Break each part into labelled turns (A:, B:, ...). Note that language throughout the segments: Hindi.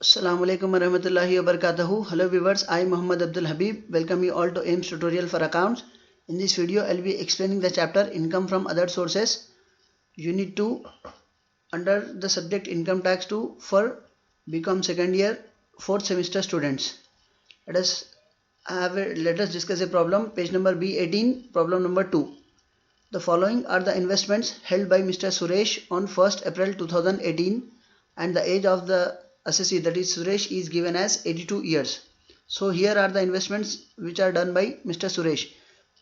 A: Assalamu alaikum warahmatullahi wabarakatuh. Hello viewers, I am Muhammad Abdul Habib. Welcome you all to AIMS tutorial for accounts. In this video, I will be explaining the chapter income from other sources. Unit 2 under the subject income tax 2 for BCom second year 4th semester students. Let us discuss a problem. Page number B18, problem number 2. The following are the investments held by Mr. Suresh on 1st April 2018 and the age of the assessee, that is Suresh, is given as 82 years. So here are the investments which are done by Mr. Suresh.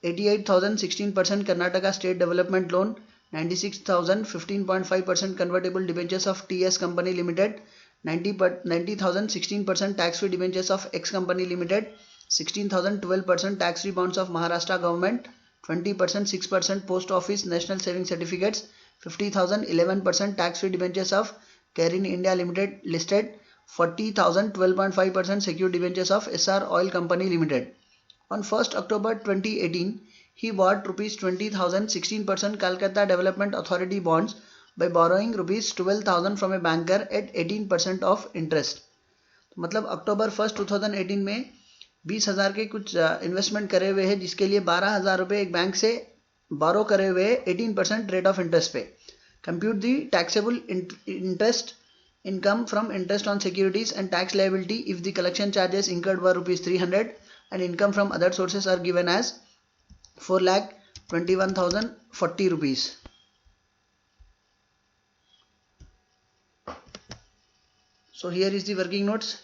A: 88,000 16% Karnataka State Development Loan, 96,000 15.5% convertible debentures of TS Company Limited, 90,000 16% tax-free debentures of X Company Limited, 16,000 12% tax-free bonds of Maharashtra Government, 20% 6% Post Office National Savings Certificates, 50,000 11% tax-free debentures of Carin India Limited Listed, 40,000 12.5% secured debentures of SR Oil Company Limited. On 1st October 2018, he bought rupees 20,000 16% Calcutta Development Authority bonds by borrowing rupees 12,000 from a banker at 18% of interest. तो मतलब अक्टूबर 1 2018 में 20,000 के कुछ इन्वेस्टमेंट करे हुए हैं जिसके लिए 12,000 रुपये एक बैंक से बारो करे हुए 18% रेट ऑफ इंटरेस्ट पे. Compute the taxable interest income from interest on securities and tax liability if the collection charges incurred were rupees 300 and income from other sources are given as 4,21,040 rupees. So here is the working notes.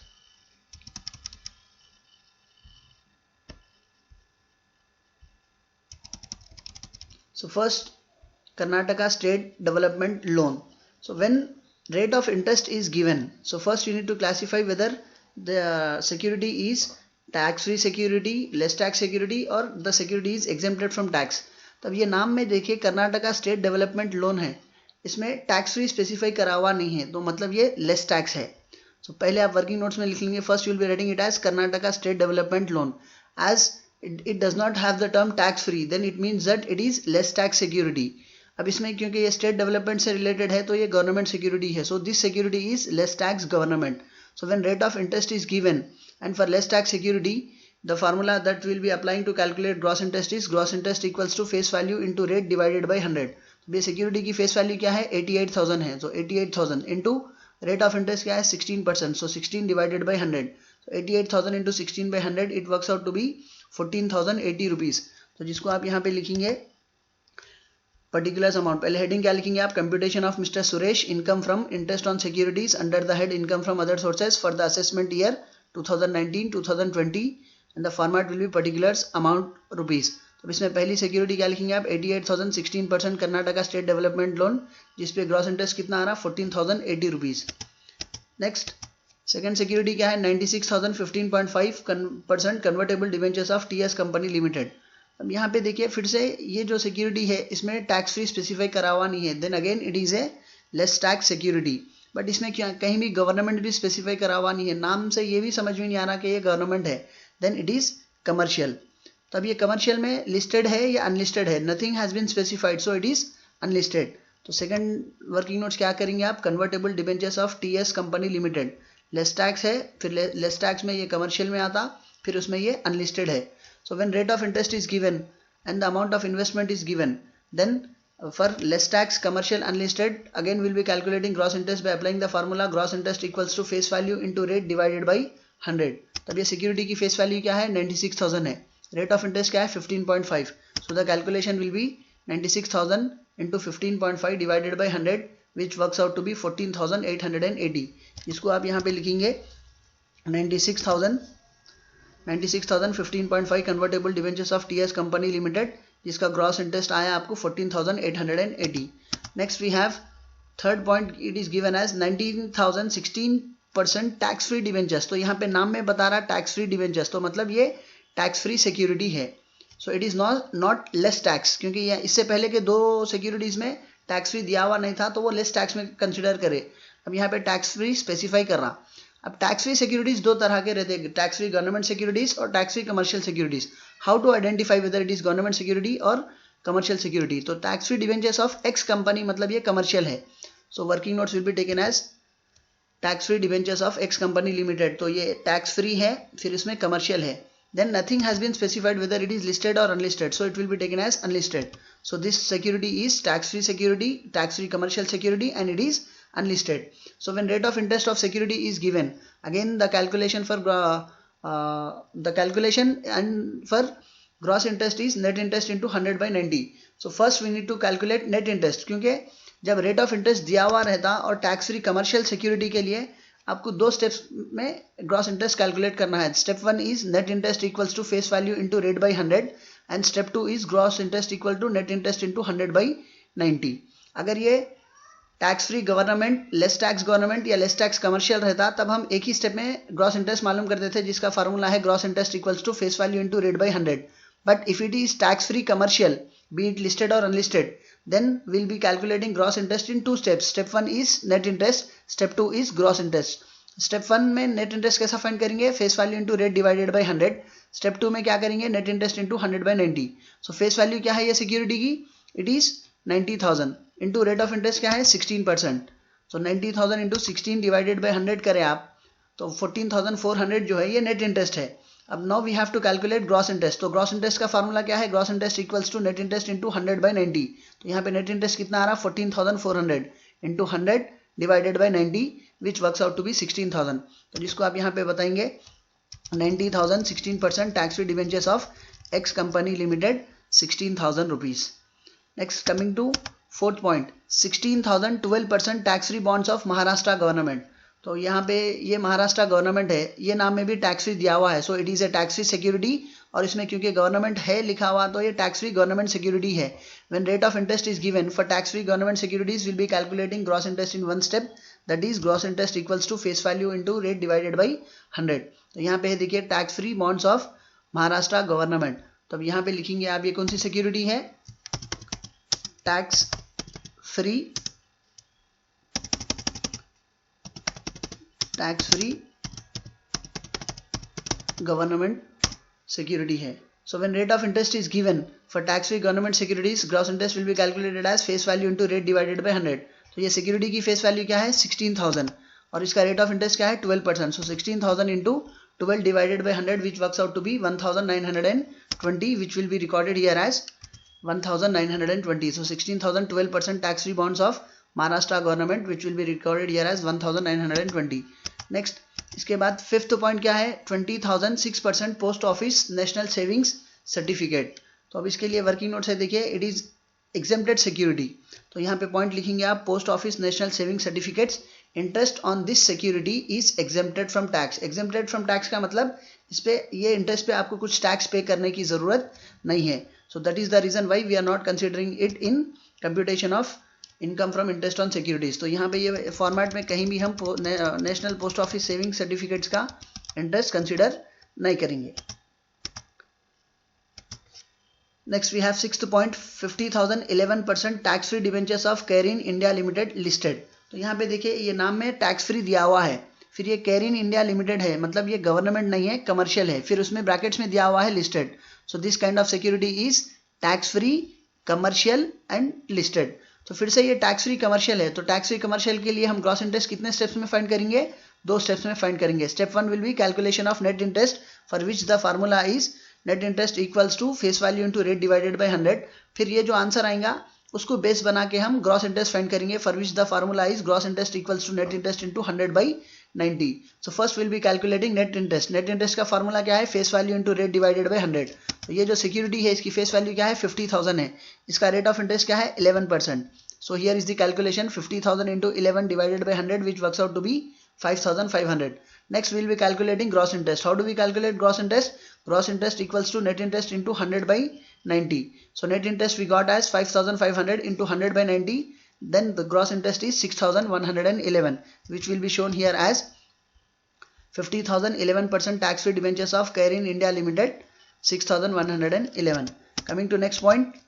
A: So first, Karnataka State Development Loan. So when rate of interest is given, so first you need to classify whether the security is tax-free security, less tax security और the security is exempted from tax. तब ये नाम में देखिए कर्नाटका स्टेट डेवलपमेंट लोन है, इसमें टैक्स फ्री स्पेसिफाई करा हुआ नहीं है, तो मतलब ये लेस टैक्स है. सो पहले आप वर्किंग नोट्स में लिख लेंगे. First you will be writing it as Karnataka state development loan. As it does not have the term tax free, then it means that it is less tax security. अब इसमें क्योंकि ये स्टेट डेवलपमेंट से रिलेटेड है तो ये गवर्नमेंट सिक्योरिटी है. So this security is less tax government. So when rate of interest is given and for less tax security the formula that will be applying to calculate gross interest is gross interest equals to face value into rate divided by 100. तो ये सिक्योरिटी की फेस वैल्यू क्या है 88,000 है. सो 88,000 इनटू रेट ऑफ इंटरेस्ट क्या है 16%. सो 16 divided by 100. So 88,000 into 16 by 100 it works out to be 14,080 rupees. तो जिसको आप यहाँ पे लिखेंगे पर्टिकुलर अमाउंट. पहले हेडिंग क्या लिखेंगे आप, computation of mister Suresh income from interest on securities under the head income from other sources for the assessment year 2019-2020 and the format will be particulars amount rupees. तो इसमें पहली सिक्योरिटी क्या लिखेंगे आप 88,000 16% कर्नाटका स्टेट डेवलपमेंट लोन जिसपे ग्रॉस इंटरेस्ट कितना आ रहा 14,080 रुपीज. नेक्स्ट सेकेंड सिक्योरिटी क्या है 96,000 15.5% convertible debentures of TS company limited. अब यहाँ पे देखिए फिर से ये जो सिक्योरिटी है इसमें टैक्स फ्री स्पेसिफाई करा हुआ नहीं है, then again it is a less tax security. But इसमें क्या कहीं भी गवर्नमेंट भी स्पेसिफाई करा हुआ नहीं है, नाम से ये भी समझ में नहीं आ रहा कि ये गवर्नमेंट है, देन इट इज़ कमर्शियल. तब ये कमर्शियल में लिस्टेड है या अनलिस्टेड है, nothing has been specified, so it is unlisted. तो सेकंड वर्किंग नोट्स क्या करेंगे आप, convertible debentures of TS company limited less tax है, फिर लेस टैक्स में ये कमर्शियल में आता, फिर उसमें ये अनलिस्टेड है. So when rate of interest is given and the amount of investment is given, then for less tax commercial unlisted again will be calculating gross interest by applying the formula gross interest equals to face value into rate divided by 100. तब ये सिक्योरिटी की फेस वैल्यू क्या है 96,000 है, रेट ऑफ इंटरेस्ट क्या है 15.5. So the calculation will B 96,000 into 15.5 divided by 100 which works out to be 14,880. इसको आप यहाँ पे लिखेंगे 96,000 15.5 convertible debentures of TS company limited जिसका ग्रॉस इंटरेस्ट आया आपको 14,880. Next we have third point, it is given as 19,000 16% tax free debentures. तो यहाँ पे नाम में बता रहा टैक्स फ्री डिवेंचर्स, तो मतलब ये टैक्स फ्री सिक्योरिटी है. So it is not less tax, क्योंकि इससे पहले के दो सिक्योरिटीज़ में टैक्स फ्री दिया हुआ नहीं था तो वो लेस टैक्स में कंसिडर करे. अब यहाँ पे टैक्स फ्री स्पेसिफाई कर रहा. अब टैक्स फ्री सिक्योरिटीज दो तरह के रहते हैं, टैक्स फ्री गवर्नमेंट सिक्योरिटीज और tax free commercial securities. How to identify whether it is government security और कमर्शियल सिक्योरिटी. तो tax free debentures of x company मतलब ये कमर्शियल है. So working notes will be taken as tax free debentures of x company limited, तो ये टैक्स फ्री है, फिर इसमें कमर्शियल है. Then nothing has been specified whether it is listed or unlisted, so it will be taken as unlisted. So this security is tax free security, tax free commercial security, and it is unlisted. So when rate of interest of security is given, again the calculation for gross interest is net interest into 100 by 90. So first we need to calculate net interest, क्योंकि जब रेट ऑफ इंटरेस्ट दिया हुआ रहता और टैक्स फ्री कमर्शियल सिक्योरिटी के लिए आपको दो स्टेप्स में ग्रॉस इंटरेस्ट कैलकुलेट करना है. Step 1 is net interest equals to face value into rate by 100 and step 2 is gross interest equal to net interest into 100 by 90. अगर ये tax free government, less tax government या लेस टैक्स कमर्शियल रहता तब हम एक ही स्टेप में ग्रॉस इंटरेस्ट मालूम करते थे, जिसका फार्मूला है gross interest equals to face value into rate by 100. But if it is tax free commercial, be it listed or unlisted, then we'll be calculating gross interest in two steps. Step 1 is net interest, step 2 is gross interest. Step 1 में net interest कैसा फाइंड करेंगे? face value into rate divided by 100. Step 2 में क्या करेंगे? net interest into 100 by 90. So face value क्या है ये सिक्योरिटी की? It is 90,000 into rate of interest क्या है? 16%. So 90,000 into 16 divided by 100 करें आप तो 14,400 जो है ये नेट इंटरेस्ट है. अब now we have to calculate gross interest. तो ग्रॉस इंटरेस्ट का फार्मूला क्या है? Gross interest equals to net interest into 100 by 90. तो यहाँ पे नेट इंटरेस्ट कितना आ रहा है? 14,400 into 100 divided by 90 which works out to be 16,000. तो जिसको आप यहाँ पे बताएंगे 90,000, 16% tax free debentures of x company लिमिटेड 16,000 rupees. Next coming to fourth point, 16,000 12% tax free bonds of Maharashtra government. तो यहाँ पे ये महाराष्ट्र गवर्नमेंट है, ये नाम में भी टैक्स फ्री दिया हुआ है. So it is a tax free security और इसमें क्योंकि गवर्नमेंट है लिखा हुआ तो ये टैक्स फ्री गवर्नमेंट सिक्योरिटी है. When rate of interest is given for tax free government securities will be calculating gross interest in one step, that is gross interest equals to face value into rate divided by 100. तो यहाँ पे देखिए tax free bonds of Maharashtra government. तो अब यहाँ पे लिखेंगे आप ये कौन सी सिक्योरिटी है? टैक्स फ्री गवर्नमेंट सिक्योरिटी है. So when rate of interest is given for tax free government securities, gross interest will be calculated as face value into rate divided by 100. तो ये सिक्योरिटी की फेस वैल्यू क्या है? 16,000 और इसका रेट ऑफ इंटरेस्ट क्या है? 12%. So 16,000 into 12 divided by 100 which works out to be 1,920 which will be recorded here as 1,920. So 16,000 12% tax free bonds of Maharashtra government which will be recorded here as 1,920. Next इसके बाद फिफ्थ पॉइंट क्या है? 20,000 6% post office national savings certificate. तो अब इसके लिए वर्किंग नोट्स है, देखिए इट इज एग्जेम्प्टेड सिक्योरिटी. तो यहाँ पे पॉइंट लिखेंगे आप post office national saving certificates, interest on this security is exempted from tax. Exempted from tax का मतलब इस पे ये इंटरेस्ट पे आपको कुछ टैक्स पे करने की जरूरत नहीं है. So that is the reason why we are not considering it in computation of income from interest on securities. तो यहाँ पे ये फॉर्मेट में कहीं भी हम national post office saving certificates का इंटरेस्ट कंसिडर नहीं करेंगे. Next we have sixth point, 50,000 11% tax free debentures of Cairn India limited listed. तो यहाँ पे देखिए ये नाम में टैक्स फ्री दिया हुआ है, फिर ये कैरिन इंडिया लिमिटेड है, मतलब ये गवर्नमेंट नहीं है, कमर्शियल है, फिर उसमें ब्रैकेट्स में दिया हुआ है listed. So this kind of security is tax free commercial and listed. तो फिर से ये टैक्स फ्री कमर्शियल है, तो टैक्स फ्री कमर्शियल के लिए हम ग्रॉस इंटरेस्ट कितने स्टेप्स में फाइंड करेंगे? 2 स्टेप्स में फाइंड करेंगे. Step 1 will be calculation of net interest for which the formula is net interest equals to face value into rate divided by 100. फिर ये जो आंसर आएगा उसको बेस बना के हम ग्रॉस इंटरेस्ट फाइंड करेंगे for which the formula is gross interest equals to net interest into 100 by 90. So first will be calculating net interest. Net interest का फार्मूला क्या है? Face value into rate divided by 100. तो ये जो सिक्योरिटी है इसकी फेस वैल्यू क्या है? 50,000 है, इसका रेट ऑफ इंटरेस्ट क्या है? 11%. So here is the calculation, 50,000 into 11 divided by 100 which works out to be 5,500. Next we will be calculating gross interest. How do we calculate gross interest? Gross interest equals to net interest into 100 by 90. So net interest we got as 5,500 into 100 by 90. Then the gross interest is 6,111 which will be shown here as 50,000 11% tax free debentures of Carin India Limited 6,111. Coming to next point.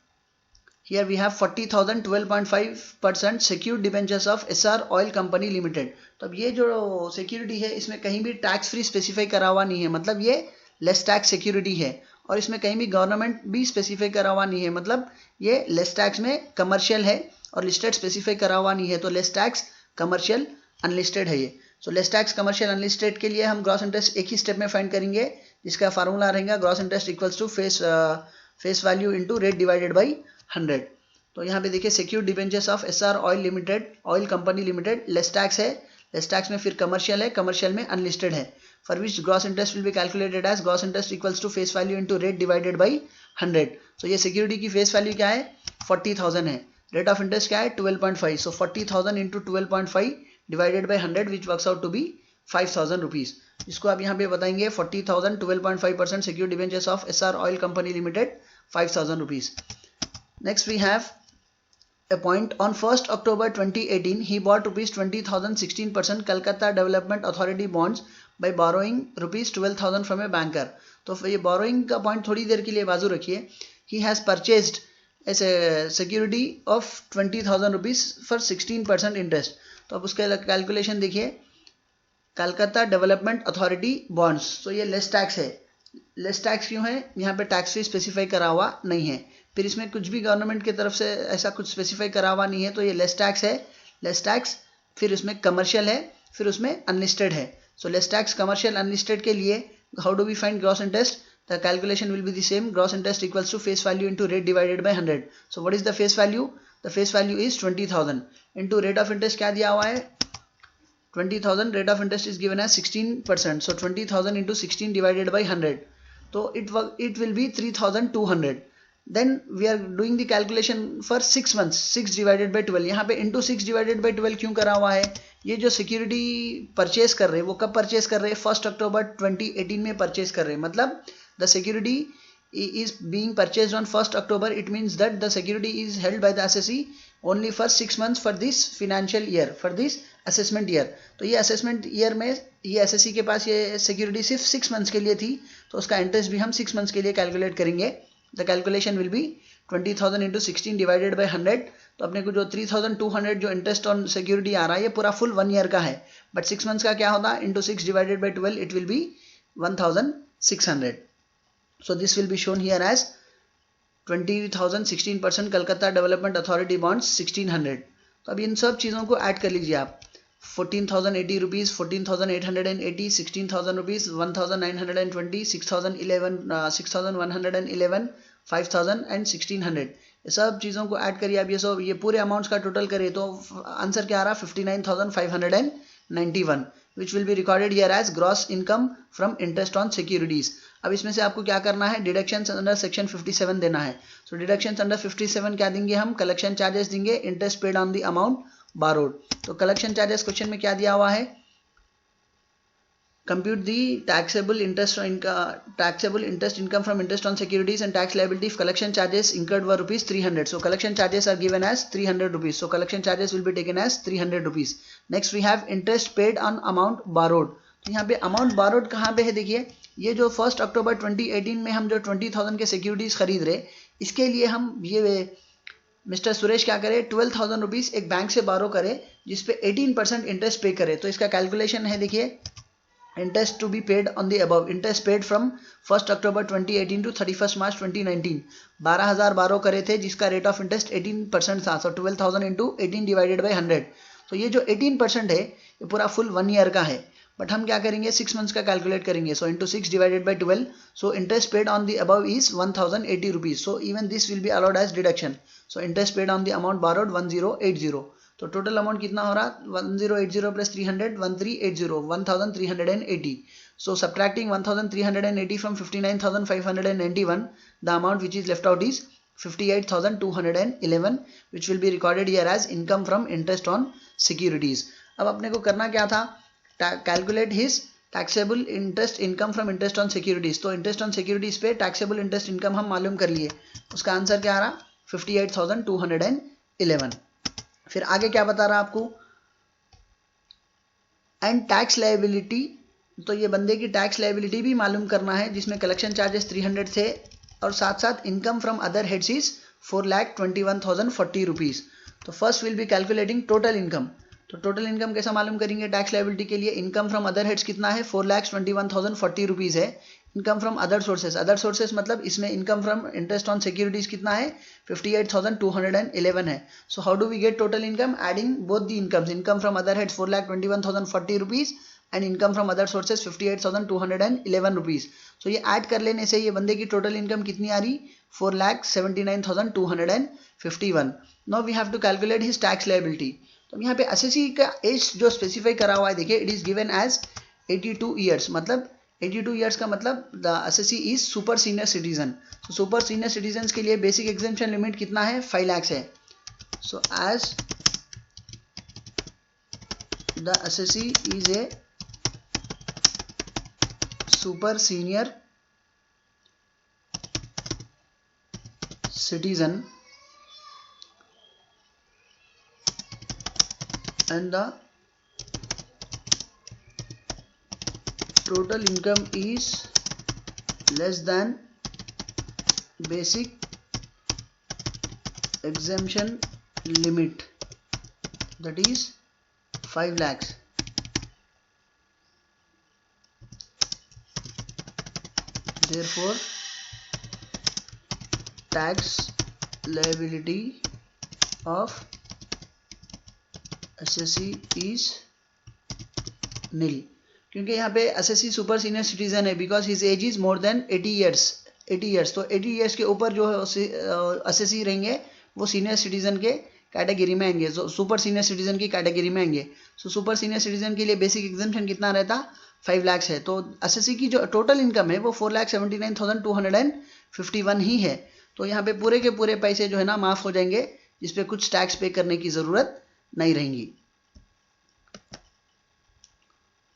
A: Here we have 40,000 12.5% secured debentures of SR Oil Company Limited. तो अब ये जो सिक्योरिटी है इसमें कहीं भी टैक्स फ्री स्पेसिफाई करा हुआ नहीं है, मतलब ये लेस टैक्स सिक्योरिटी है, और इसमें कहीं भी गवर्नमेंट भी स्पेसिफाई करा हुआ नहीं है, मतलब ये लेस टैक्स में कमर्शियल है और लिस्टेड स्पेसिफाई करा हुआ नहीं है, तो लेस टैक्स कमर्शियल अनलिस्टेड है ये. सो लेस टैक्स कमर्शियल अनलिस्टेड के लिए हम ग्रॉस इंटरेस्ट एक ही स्टेप में फाइंड करेंगे, जिसका फार्मूला रहेगा gross interest equals to face value into rate divided by 100। तो यहाँ पे देखिए secured debentures of SR oil limited, oil company limited, less tax है, लेस टैक्स में फिर कमर्शियल है, कमर्शियल में अनलिस्टेड है, for which gross interest will be calculated as gross interest equals to face value into rate divided by 100। So ये सिक्योरिटी की फेस वैल्यू क्या है 40,000 है, रेट ऑफ इंटरेस्ट क्या है 12.5, so 40,000 into 12.5 divided by 100 which works out to be 5,000 rupees. इसको आप यहाँ पे बताएंगे 40,000 12.5% secured debentures of SR oil company limited 5,000 rupees. Next we have a point on 1st October 2018 he bought rupees 20,000 16% Calcutta Development Authority bonds by borrowing rupees 12,000 from a banker। तो ये borrowing का point थोड़ी देर के लिए बाजू रखिए। he has purchased as a security of 20,000 rupees for 16% interest। तो अब उसका कैलकुलेशन देखिए, कलकत्ता डेवलपमेंट अथॉरिटी बॉन्ड्स, तो ये लेस टैक्स है। लेस टैक्स क्यों है, यहाँ पे टैक्स फ्री स्पेसिफाई करा हुआ नहीं है, फिर इसमें कुछ भी गवर्नमेंट की तरफ से ऐसा कुछ स्पेसिफाई करा हुआ नहीं है, तो ये लेस टैक्स है। लेस टैक्स फिर उसमें कमर्शियल है, फिर उसमें अनलिस्टेड है। So less tax commercial unlisted के लिए how do we find gross interest, the calculation will be the same, gross interest equals to face value into rate divided by 100। So what is the face value, the face value is 20,000 into rate of interest क्या दिया हुआ है 20,000, rate of interest is given as 16%, so 20,000 into 16 divided by 100, तो it will be 3,200। then we are doing the calculation for 6 months, 6 divided by 12, यहाँ पे into 6 divided by 12 क्यों करा हुआ है, ये जो सिक्योरिटी परचेज कर रहे हैं वो कब परचेज कर रहे हैं 1 अक्टूबर 2018 में परचेज कर रहे हैं, मतलब the security is being purchased on 1st October, it means that the security is held by the assessee only for 6 months for this financial year, for this assessment year। तो ये assessment year में ये assessee के पास ये security सिर्फ 6 months के लिए थी, तो उसका इंटरेस्ट भी हम 6 months के लिए कैलकुलेट करेंगे। The calculation will B 20,000 into 16 divided by 100। तो अपने को जो 3,200 जो इंटरेस्ट ऑन सिक्योरिटी आ रहा है ये पूरा फुल 1 ईयर का है, बट 6 months का क्या होता है into 6 divided by 12 it will be 1,600। So this will be shown here as 20,000 16% Calcutta development authority bonds 1,600। तो अब इन सब चीज़ों को ऐड कर लीजिए आप, 14,080 रुपीज़, 14,880, 16,000 रुपीज़, 1,920, 6,111, 5,000 एंड 1,600, ये सब चीज़ों को ऐड करिए आप। ये पूरे अमाउंट्स का टोटल करिए तो आंसर क्या आ रहा है 59,591, which will be recorded here as gross income from interest on securities. अब इसमें से आपको क्या करना है, डिडक्शंस अंडर सेक्शन 57 देना है। सो डिडक्शंस अंडर 57 क्या देंगे हम, कलेक्शन चार्जेस देंगे, interest paid on the amount borrowed. तो कलेक्शन चार्जेस क्वेश्चन में क्या दिया हुआ है, compute the taxable interest income from interest on securities and tax liability if collection charges incurred were rupees 300. So collection charges are given as 300 rupees. So collection charges will be taken as 300 rupees. Next we have interest paid on amount borrowed. तो यहाँ पे amount borrowed कहाँ पे है, देखिए ये जो 1 अक्टूबर 2018 में हम जो 20,000 के सिक्योरिटीज खरीद रहे, इसके लिए हम ये मिस्टर सुरेश क्या करे 12,000 रुपीज़ एक बैंक से बारो करे जिसपे 18% इंटरेस्ट पे करे। तो इसका कैलकुलेशन है, देखिए interest to be paid on the above, interest paid from 1st October 2018 to 31st March 2019, 12,000 बारो करे थे जिसका रेट ऑफ इंटरेस्ट 18% था। सो 12,000 इंटू 18 डिवाइडेड बाई 100। तो ये जो 18% है ये पूरा फुल 1 ईयर का है, बट हम क्या करेंगे 6 months का कैलकुलेट करेंगे। So into 6 divided by 12, so interest paid on the above is 1,080 rupees. So even this will be allowed as deduction. So interest paid on the amount borrowed 1080। तो टोटल अमाउंट कितना हो रहा 1080 plus 300 1380, 1380। So subtracting 1380 from 59,591, the amount which is left out is 58,211, which will be recorded here as income from interest on securities. अब अपने को करना क्या था, calculate his taxable interest income from interest on securities. तो इंटरेस्ट ऑन सिक्योरिटीज पे टैक्सेबल इंटरेस्ट इनकम हम मालूम कर लिए, उसका आंसर क्या आ रहा 58,211। फिर आगे क्या बता रहा आपको, एंड टैक्स लायबिलिटी। तो ये बंदे की टैक्स लायबिलिटी भी मालूम करना है जिसमें कलेक्शन चार्जेस 300 थे और साथ साथ income from other heads is 4,21,040 rupees. तो first will be calculating total income. तो टोटल इनकम कैसा मालूम करेंगे टैक्स लायबिलिटी के लिए? इनकम फ्रॉम अदर हेड्स कितना है? 4,21,040 रुपीज़ है। इनकम फ्रॉम अदर सोर्सेस मतलब इसमें income from interest on securities कितना है? 58,211 है। So how do we get total income? Adding both the incomes, income from other heads 4,21,040 rupees and income from other sources 58,211 rupees. सो ये ऐड कर लेने से ये बंदे की टोटल इनकम कितनी आ रही? 4,79,251। Now we have to calculate his tax liability. तो यहाँ पे एसएससी का एज जो स्पेसिफाई करा हुआ है, देखिए it is given as 82 years. मतलब 82 ईयर्स का मतलब the SSC is super senior citizen. तो सुपर सीनियर सिटीजन के लिए बेसिक एग्जेम्पशन लिमिट कितना है? 5 लाख है। So as the SSC is a super senior citizen and the total income is less than basic exemption limit, that is 5 lakhs. Therefore tax liability of SSC is nil, क्योंकि यहाँ पे एसएससी सुपर सीनियर सिटीजन है because his age is more than 80 years. तो 80 ईयर्स के ऊपर जो एसएससी रहेंगे वो सीनियर सिटीजन के कैटेगरी में आएंगे, जो सुपर सीनियर सिटीजन की कैटेगरी में आएंगे। सो सुपर सीनियर सिटीजन के लिए बेसिक एग्जेम्पशन कितना रहता? 5 लाख है। तो एसएससी की जो टोटल इनकम है वो 4,79,251 ही है। तो यहाँ पे पूरे के पूरे पैसे जो है ना माफ हो जाएंगे, जिसपे कुछ टैक्स पे करने की जरूरत नहीं रहेंगी।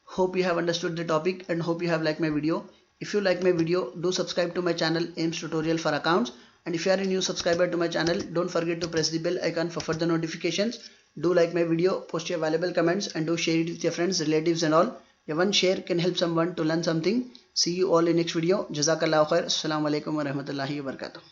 A: Hope you have understood the topic and hope you have liked my video. If you like my video, do subscribe to my channel AIMS Tutorial for Accounts. And if you are a new subscriber to my channel, don't forget to press the bell icon for further notifications. Do like my video, post your valuable comments and do share it with your friends, relatives and all. Your one share can help someone to learn something. See you all in next video. Jazakallah khair. Assalamu alaikum wa rahmatullahi wa barakatuh.